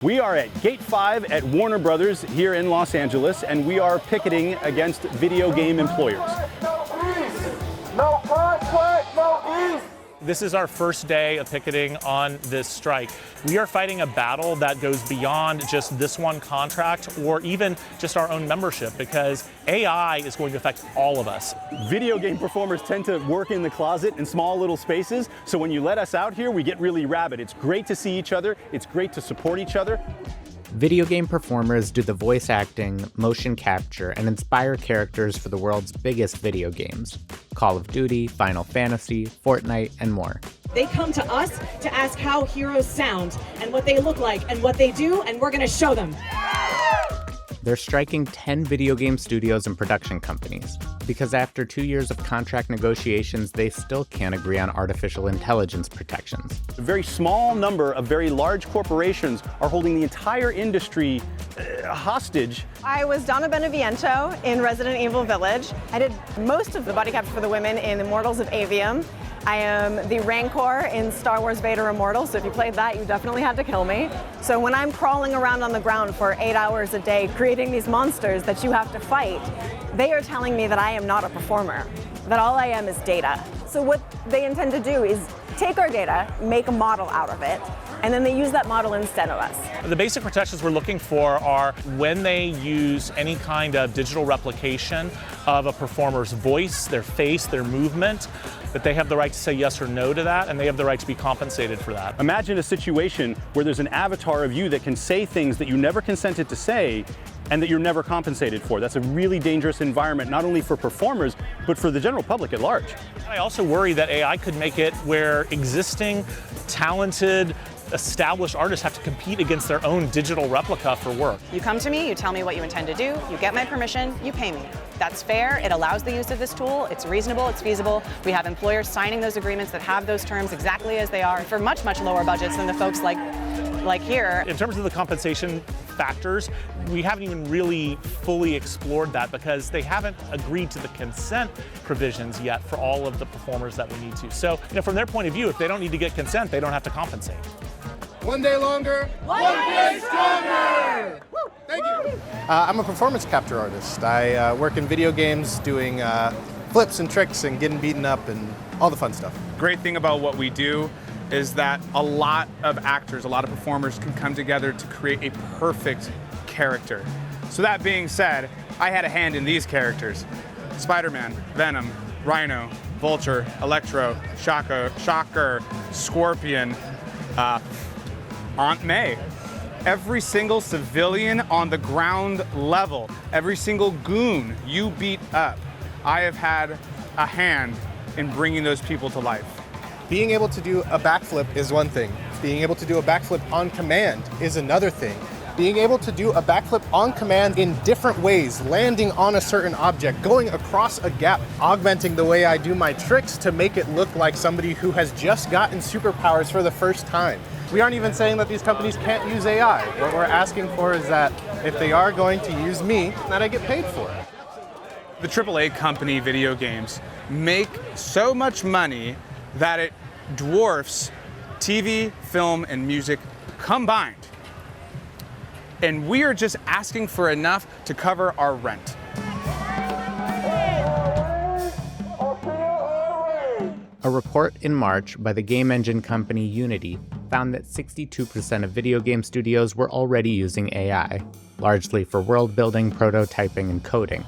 We are at Gate 5 at Warner Brothers here in Los Angeles, and we are picketing against video game employers. No contract, no ease. This is our first day of picketing on this strike. We are fighting a battle that goes beyond just this one contract or even just our own membership, because AI is going to affect all of us. Video game performers tend to work in the closet in small little spaces, so when you let us out here, we get really rabid. It's great to see each other. It's great to support each other. Video game performers do the voice acting, motion capture, and inspire characters for the world's biggest video games: Call of Duty, Final Fantasy, Fortnite, and more. They come to us to ask how heroes sound and what they look like and what they do, and we're gonna show them. They're striking 10 video game studios and production companies, because after 2 years of contract negotiations, they still can't agree on artificial intelligence protections. A very small number of very large corporations are holding the entire industry hostage. I was Donna Beneviento in Resident Evil Village. I did most of the body capture for the women in Immortals of Avium. I am the Rancor in Star Wars Vader Immortal, so if you played that, you definitely had to kill me. So when I'm crawling around on the ground for 8 hours a day, creating these monsters that you have to fight, they are telling me that I am not a performer, that all I am is data. So what they intend to do is take our data, make a model out of it, and then they use that model instead of us. The basic protections we're looking for are when they use any kind of digital replication of a performer's voice, their face, their movement, that they have the right to say yes or no to that, and they have the right to be compensated for that. Imagine a situation where there's an avatar of you that can say things that you never consented to say and that you're never compensated for. That's a really dangerous environment, not only for performers, but for the general public at large. I also worry that AI could make it where existing, talented, established artists have to compete against their own digital replica for work. You come to me, you tell me what you intend to do, you get my permission, you pay me. That's fair, it allows the use of this tool, it's reasonable, it's feasible. We have employers signing those agreements that have those terms exactly as they are for much, much lower budgets than the folks like here. In terms of the compensation factors, we haven't even really fully explored that because they haven't agreed to the consent provisions yet for all of the performers that we need to. So, from their point of view, if they don't need to get consent, they don't have to compensate. 1 day longer, one day stronger! Woo! Thank you. I'm a performance capture artist. I work in video games doing flips and tricks and getting beaten up and all the fun stuff. Great thing about what we do is that a lot of actors, a lot of performers can come together to create a perfect character. So that being said, I had a hand in these characters: Spider-Man, Venom, Rhino, Vulture, Electro, Shocker, Scorpion, Aunt May. Every single civilian on the ground level, every single goon you beat up, I have had a hand in bringing those people to life. Being able to do a backflip is one thing. Being able to do a backflip on command is another thing. Being able to do a backflip on command in different ways, landing on a certain object, going across a gap, augmenting the way I do my tricks to make it look like somebody who has just gotten superpowers for the first time. We aren't even saying that these companies can't use AI. What we're asking for is that if they are going to use me, that I get paid for it. The AAA company video games make so much money that it dwarfs TV, film, and music combined. And we are just asking for enough to cover our rent. A report in March by the game engine company Unity found that 62% of video game studios were already using AI, largely for world building, prototyping, and coding.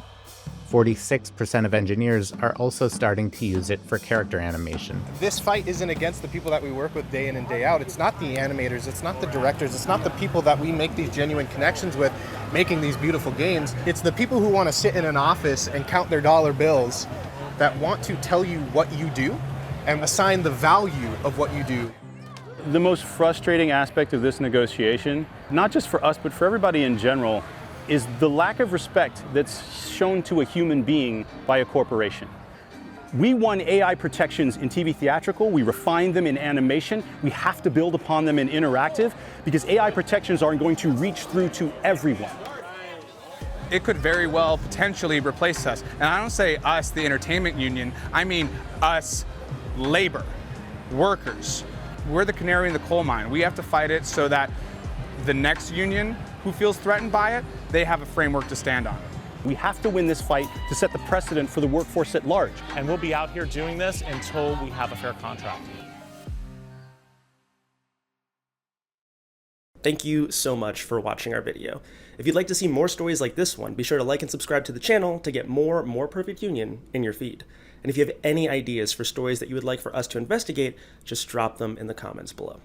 46% of engineers are also starting to use it for character animation. This fight isn't against the people that we work with day in and day out. It's not the animators, it's not the directors, it's not the people that we make these genuine connections with making these beautiful games. It's the people who want to sit in an office and count their dollar bills that want to tell you what you do and assign the value of what you do. The most frustrating aspect of this negotiation, not just for us, but for everybody in general, is the lack of respect that's shown to a human being by a corporation. We won AI protections in TV theatrical, we refined them in animation, we have to build upon them in interactive, because AI protections aren't going to reach through to everyone. It could very well potentially replace us. And I don't say us, the entertainment union, I mean us, labor, workers. We're the canary in the coal mine. We have to fight it so that the next union who feels threatened by it, they have a framework to stand on. We have to win this fight to set the precedent for the workforce at large. And we'll be out here doing this until we have a fair contract. Thank you so much for watching our video. If you'd like to see more stories like this one, be sure to like and subscribe to the channel to get more Perfect Union in your feed. And if you have any ideas for stories that you would like for us to investigate, just drop them in the comments below.